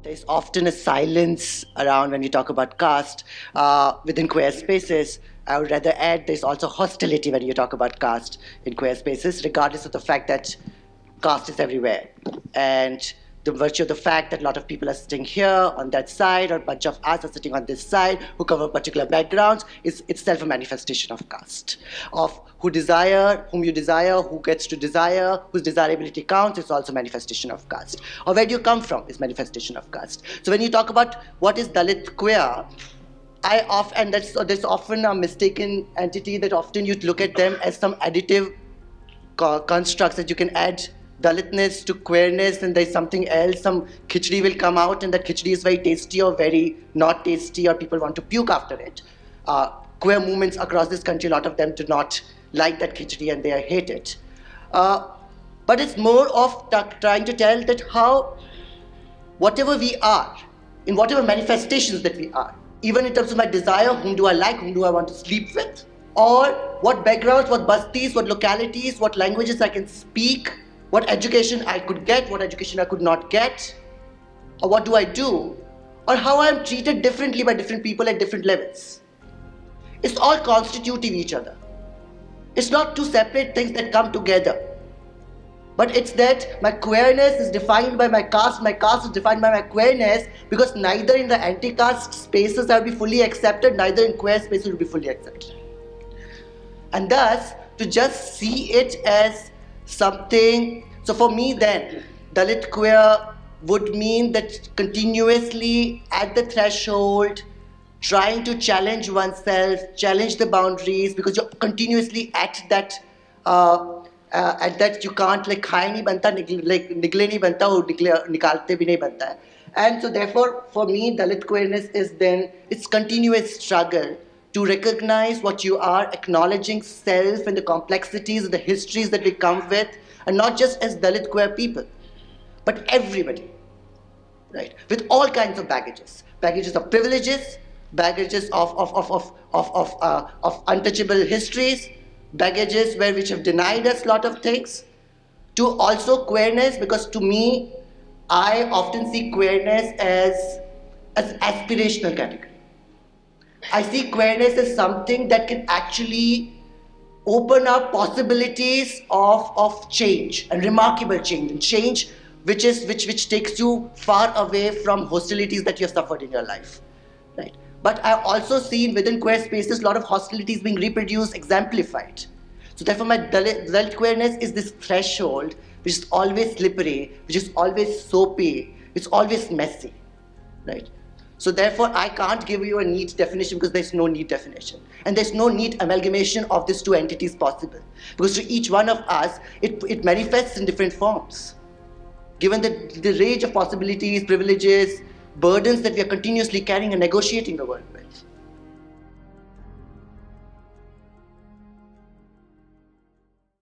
There's often a silence around when we talk about caste within queer spaces. I would rather add there's also hostility when you talk about caste in queer spaces, regardless of the fact that caste is everywhere. And the virtue of the fact that a lot of people are sitting here on that side, or a bunch of us are sitting on this side who cover particular backgrounds, is itself a manifestation of caste. Of whom you desire, who gets to desire, whose desirability counts, is also manifestation of caste. Or where do you come from is manifestation of caste. So when you talk about what is Dalit-queer, and there's often a mistaken entity that often you look at them as some additive constructs that you can add Dalitness to queerness, and there's something else, some khichdi will come out, and that khichdi is very tasty or very not tasty, or people want to puke after it. Queer movements across this country, a lot of them do not like that khichdi and they hate it. But it's more of trying to tell that how, whatever we are, in whatever manifestations that we are, even in terms of my desire, whom do I like, whom do I want to sleep with, or what backgrounds, what bastis, what localities, what languages I can speak, what education I could get, what education I could not get, or what do I do, or how I am treated differently by different people at different levels. It's all constituting each other. It's not two separate things that come together. But it's that my queerness is defined by my caste is defined by my queerness, because neither in the anti-caste spaces I will be fully accepted, neither in queer spaces will be fully accepted. And thus, to just see it as something, so for me then, Dalit queer would mean that continuously at the threshold, trying to challenge oneself, challenge the boundaries, because you're continuously at that you can't, like khai nahi banta, like nigle nahi banta, or nikalte bhi nahi banta hai. And so therefore, for me, Dalit queerness is then, it's continuous struggle to recognize what you are, acknowledging self and the complexities and the histories that we come with, and not just as Dalit queer people, but everybody, right? With all kinds of baggages of privileges, baggages of untouchable histories, baggages which have denied us a lot of things, to also queerness, because to me, I often see queerness as aspirational category. I see queerness as something that can actually open up possibilities of change, and remarkable change, and change which takes you far away from hostilities that you have suffered in your life, right? But I've also seen within queer spaces a lot of hostilities being reproduced, exemplified. So therefore my Dalit queerness is this threshold which is always slippery, which is always soapy, it's always messy, right? So therefore I can't give you a neat definition, because there's no neat definition. And there's no neat amalgamation of these two entities possible. Because to each one of us, it manifests in different forms. Given the range of possibilities, privileges, burdens that we are continuously carrying and negotiating the world with.